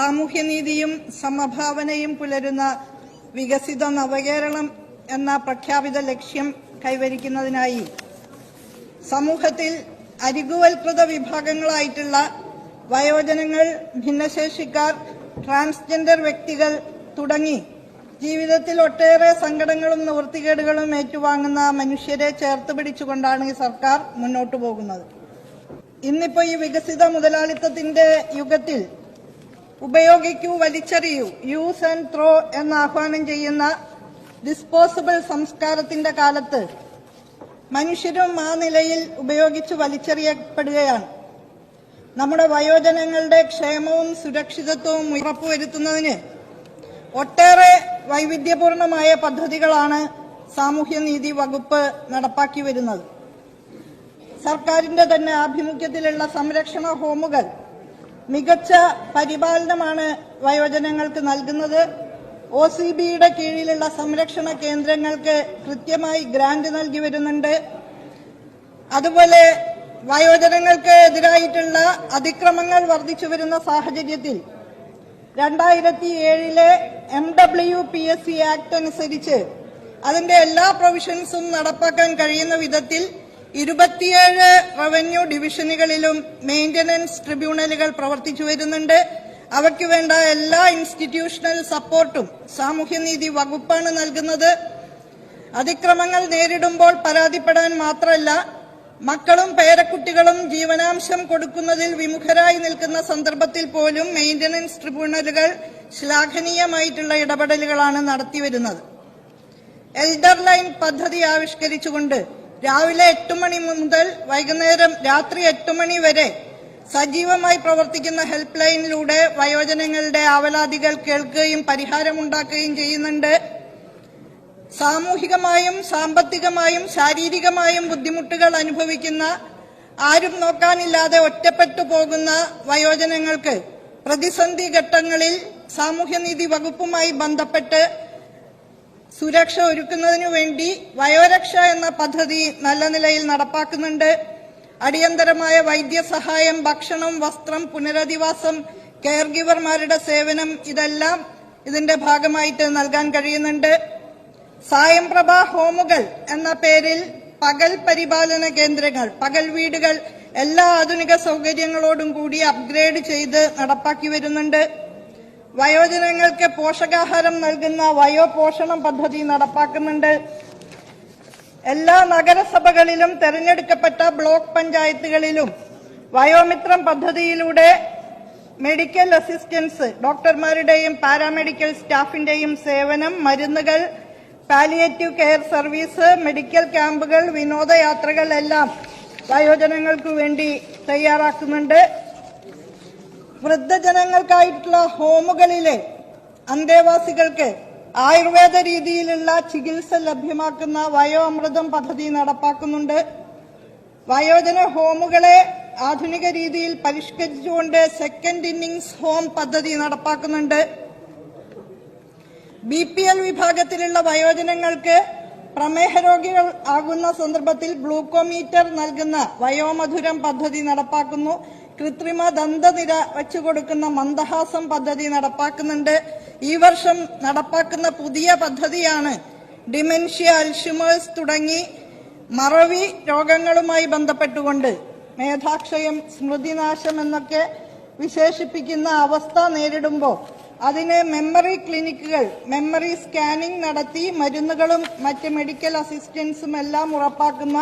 സാമൂഹ്യനീതിയും സമഭാവനയും പുലരുന്ന വികസിത നവകേരളം എന്ന പ്രഖ്യാപിത ലക്ഷ്യം കൈവരിക്കുന്നതിനായി സമൂഹത്തിൽ അരികുവൽകൃത വിഭാഗങ്ങളായിട്ടുള്ള വയോജനങ്ങൾ, ഭിന്നശേഷിക്കാർ, ട്രാൻസ്ജെൻഡർ വ്യക്തികൾ തുടങ്ങി ജീവിതത്തിൽ ഒട്ടേറെ സങ്കടങ്ങളും നിവൃത്തികേടുകളും ഏറ്റുവാങ്ങുന്ന മനുഷ്യരെ ചേർത്ത് പിടിച്ചുകൊണ്ടാണ് ഈ സർക്കാർ മുന്നോട്ടു പോകുന്നത്. ഇന്നിപ്പോ ഈ വികസിത മുതലാളിത്തത്തിന്റെ യുഗത്തിൽ ഉപയോഗിക്കൂ, വലിച്ചെറിയൂ, യൂസ് ആൻഡ് ത്രോ എന്ന് ആഹ്വാനം ചെയ്യുന്ന ഡിസ്പോസിബിൾ സംസ്കാരത്തിന്റെ കാലത്ത് മനുഷ്യരും ആ നിലയിൽ ഉപയോഗിച്ച് വലിച്ചെറിയപ്പെടുകയാണ്. നമ്മുടെ വയോജനങ്ങളുടെ ക്ഷേമവും സുരക്ഷിതത്വവും ഉറപ്പുവരുത്തുന്നതിന് ഒട്ടേറെ വൈവിധ്യപൂർണമായ പദ്ധതികളാണ് സാമൂഹ്യനീതി വകുപ്പ് നടപ്പാക്കി വരുന്നത്. സർക്കാരിന്റെ തന്നെ ആഭിമുഖ്യത്തിലുള്ള സംരക്ഷണ ഹോമുകൾ മികച്ച പരിപാലനമാണ് വയോജനങ്ങൾക്ക് നൽകുന്നത്. OCBയുടെ കീഴിലുള്ള സംരക്ഷണ കേന്ദ്രങ്ങൾക്ക് കൃത്യമായി ഗ്രാന്റ് നൽകി വരുന്നുണ്ട്. അതുപോലെ വയോജനങ്ങൾക്ക് എതിരായിട്ടുള്ള അതിക്രമങ്ങൾ വർദ്ധിച്ചു വരുന്ന സാഹചര്യത്തിൽ 2007 MWPSC ആക്ട് അനുസരിച്ച് അതിന്റെ എല്ലാ പ്രൊവിഷൻസും നടപ്പാക്കാൻ കഴിയുന്ന വിധത്തിൽ 27 റവന്യൂ ഡിവിഷനുകളിലും മെയിന്റനൻസ് ട്രിബ്യൂണലുകൾ പ്രവർത്തിച്ചു വരുന്നുണ്ട്. അവയ്ക്ക് വേണ്ട എല്ലാ ഇൻസ്റ്റിറ്റ്യൂഷണൽ സപ്പോർട്ടും സാമൂഹ്യനീതി വകുപ്പാണ് നൽകുന്നത്. അതിക്രമങ്ങൾ നേരിടുമ്പോൾ പരാതിപ്പെടാൻ മാത്രമല്ല, മക്കളും പേരക്കുട്ടികളും ജീവനാംശം കൊടുക്കുന്നതിൽ വിമുഖരായി നിൽക്കുന്ന സന്ദർഭത്തിൽ പോലും മെയിന്റനൻസ് ട്രിബ്യൂണലുകൾ ശ്ലാഘനീയമായിട്ടുള്ള ഇടപെടലുകളാണ് നടത്തിവരുന്നത്. എൽഡർ ലൈൻ പദ്ധതി ആവിഷ്കരിച്ചുകൊണ്ട് രാവിലെ 8 മണി മുതൽ വൈകുന്നേരം രാത്രി 8 മണി വരെ സജീവമായി പ്രവർത്തിക്കുന്ന ഹെൽപ്പ് ലൈനിലൂടെ വയോജനങ്ങളുടെ ആവലാതികൾ കേൾക്കുകയും പരിഹാരമുണ്ടാക്കുകയും ചെയ്യുന്നുണ്ട്. സാമൂഹികമായും സാമ്പത്തികമായും ശാരീരികമായും ബുദ്ധിമുട്ടുകൾ അനുഭവിക്കുന്ന, ആരും നോക്കാനില്ലാതെ ഒറ്റപ്പെട്ടു പോകുന്ന വയോജനങ്ങൾക്ക് പ്രതിസന്ധി ഘട്ടങ്ങളിൽ സാമൂഹ്യനീതി വകുപ്പുമായി ബന്ധപ്പെട്ട് സുരക്ഷ ഒരുക്കുന്നതിനു വേണ്ടി വയോരക്ഷ എന്ന പദ്ധതി നല്ല നിലയിൽ നടപ്പാക്കുന്നുണ്ട്. അടിയന്തരമായ വൈദ്യസഹായം, ഭക്ഷണം, വസ്ത്രം, പുനരധിവാസം, കെയർ ഗിവർമാരുടെ സേവനം ഇതെല്ലാം ഇതിന്റെ ഭാഗമായിട്ട് നൽകാൻ കഴിയുന്നുണ്ട്. സായംപ്രഭ ഹോമുകൾ എന്ന പേരിൽ പകൽ പരിപാലന കേന്ദ്രങ്ങൾ, പകൽ വീടുകൾ എല്ലാ ആധുനിക സൗകര്യങ്ങളോടും കൂടി അപ്ഗ്രേഡ് ചെയ്ത് നടപ്പാക്കി വരുന്നുണ്ട്. വയോജനങ്ങൾക്ക് പോഷകാഹാരം നൽകുന്ന വയോപോഷണം പദ്ധതി നടപ്പാക്കുന്നുണ്ട്. എല്ലാ നഗരസഭകളിലും തെരഞ്ഞെടുക്കപ്പെട്ട ബ്ലോക്ക് പഞ്ചായത്തുകളിലും വയോമിത്രം പദ്ധതിയിലൂടെ മെഡിക്കൽ അസിസ്റ്റൻസ്, ഡോക്ടർമാരുടെയും പാരാമെഡിക്കൽ സ്റ്റാഫിന്റെയും സേവനം, മരുന്നുകൾ, പാലിയേറ്റീവ് കെയർ സർവീസ്, മെഡിക്കൽ ക്യാമ്പുകൾ, വിനോദയാത്രകൾ എല്ലാം വയോജനങ്ങൾക്ക് വേണ്ടി തയ്യാറാക്കുന്നുണ്ട്. വൃദ്ധജനങ്ങൾക്കായിട്ടുള്ള ഹോമുകളിലെ അന്തേവാസികൾക്ക് ആയുർവേദ രീതിയിലുള്ള ചികിത്സ ലഭ്യമാക്കുന്ന വയോ അമൃതം പദ്ധതി നടപ്പാക്കുന്നുണ്ട്. വയോജന ഹോമുകളെ ആധുനിക രീതിയിൽ പരിഷ്കരിച്ചുകൊണ്ട് സെക്കൻഡ് ഇന്നിംഗ്സ് ഹോം പദ്ധതി നടപ്പാക്കുന്നുണ്ട്. BPL വിഭാഗത്തിലുള്ള വയോജനങ്ങൾക്ക് പ്രമേഹ രോഗികൾ ആകുന്ന സന്ദർഭത്തിൽ ഗ്ലൂക്കോമീറ്റർ നൽകുന്ന വയോമധുരം പദ്ധതി നടപ്പാക്കുന്നു. കൃത്രിമ ദന്തനിര വച്ചുകൊടുക്കുന്ന മന്ദഹാസം പദ്ധതി നടപ്പാക്കുന്നുണ്ട്. ഈ വർഷം നടപ്പാക്കുന്ന പുതിയ പദ്ധതിയാണ് ഡിമെൻഷ്യ, അൽഷിമേഴ്സ് തുടങ്ങി മറവി രോഗങ്ങളുമായി ബന്ധപ്പെട്ടുകൊണ്ട് മേധാക്ഷയം, സ്മൃതിനാശം എന്നൊക്കെ വിശേഷിപ്പിക്കുന്ന അവസ്ഥ നേരിടുമ്പോൾ അതിന് മെമ്മറി ക്ലിനിക്കുകൾ, മെമ്മറി സ്കാനിംഗ് നടത്തി മരുന്നുകളും മറ്റ് മെഡിക്കൽ അസിസ്റ്റൻസും എല്ലാം ഉറപ്പാക്കുന്ന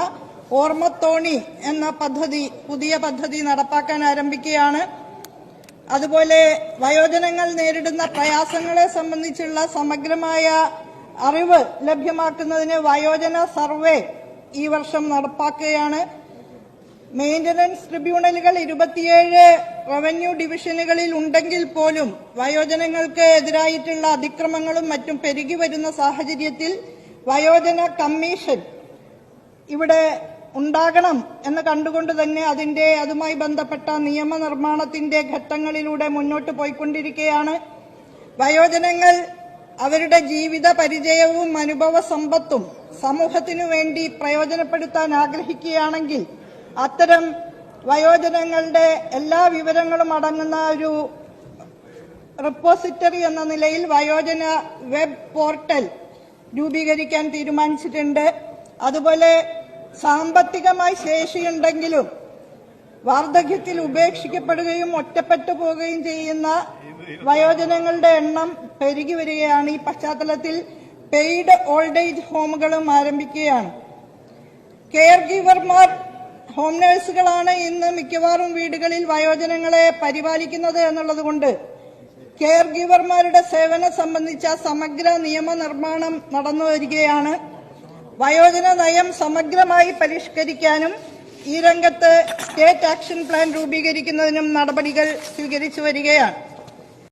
ഓർമ്മത്തോണി എന്ന പദ്ധതി, പുതിയ പദ്ധതി നടപ്പാക്കാൻ ആരംഭിക്കുകയാണ്. അതുപോലെ വയോജനങ്ങൾ നേരിടുന്ന പ്രയാസങ്ങളെ സംബന്ധിച്ചുള്ള സമഗ്രമായ അറിവ് ലഭ്യമാക്കുന്നതിന് വയോജന സർവേ ഈ വർഷം നടപ്പാക്കുകയാണ്. മെയിന്റനൻസ് ട്രിബ്യൂണലുകൾ 27 റവന്യൂ ഡിവിഷനുകളിൽ ഉണ്ടെങ്കിൽ പോലും വയോജനങ്ങൾക്ക് എതിരായിട്ടുള്ള അതിക്രമങ്ങളും മറ്റും പെരുകി വരുന്ന സാഹചര്യത്തിൽ വയോജന കമ്മീഷൻ ഇവിടെ ഉണ്ടാകണം എന്ന് കണ്ടുകൊണ്ട് തന്നെ അതുമായി ബന്ധപ്പെട്ട നിയമനിർമ്മാണത്തിന്റെ ഘട്ടങ്ങളിലൂടെ മുന്നോട്ട് പോയിക്കൊണ്ടിരിക്കുകയാണ്. വയോജനങ്ങൾ അവരുടെ ജീവിത പരിചയവും അനുഭവ സമ്പത്തും സമൂഹത്തിനു വേണ്ടി പ്രയോജനപ്പെടുത്താൻ ആഗ്രഹിക്കുകയാണെങ്കിൽ അത്തരം വയോജനങ്ങളുടെ എല്ലാ വിവരങ്ങളും അടങ്ങുന്ന ഒരു റിപ്പോസിറ്ററി എന്ന നിലയിൽ വയോജന വെബ് പോർട്ടൽ രൂപീകരിക്കാൻ തീരുമാനിച്ചിട്ടുണ്ട്. അതുപോലെ സാമ്പത്തികമായി ശേഷിയുണ്ടെങ്കിലും വാർദ്ധക്യത്തിൽ ഉപേക്ഷിക്കപ്പെടുകയും ഒറ്റപ്പെട്ടു പോവുകയും ചെയ്യുന്ന വയോജനങ്ങളുടെ എണ്ണം പെരുകി വരികയാണ്. ഈ പശ്ചാത്തലത്തിൽ പെയ്ഡ് ഓൾഡ് ഏജ് ഹോമുകളും ആരംഭിക്കുകയാണ്. കെയർ ഗീവർമാർ, ഹോം നഴ്സുകളാണ് ഇന്ന് മിക്കവാറും വീടുകളിൽ വയോജനങ്ങളെ പരിപാലിക്കുന്നത് എന്നുള്ളതുകൊണ്ട് കെയർ ഗീവർമാരുടെ സേവനം സംബന്ധിച്ച സമഗ്ര നിയമനിർമ്മാണം നടന്നുവരികയാണ്. വയോജന നയം സമഗ്രമായി പരിഷ്കരിക്കാനും ഈ രംഗത്ത് സ്റ്റേറ്റ് ആക്ഷൻ പ്ലാൻ രൂപീകരിക്കുന്നതിനും നടപടികൾ സ്വീകരിച്ചു വരികയാണ്.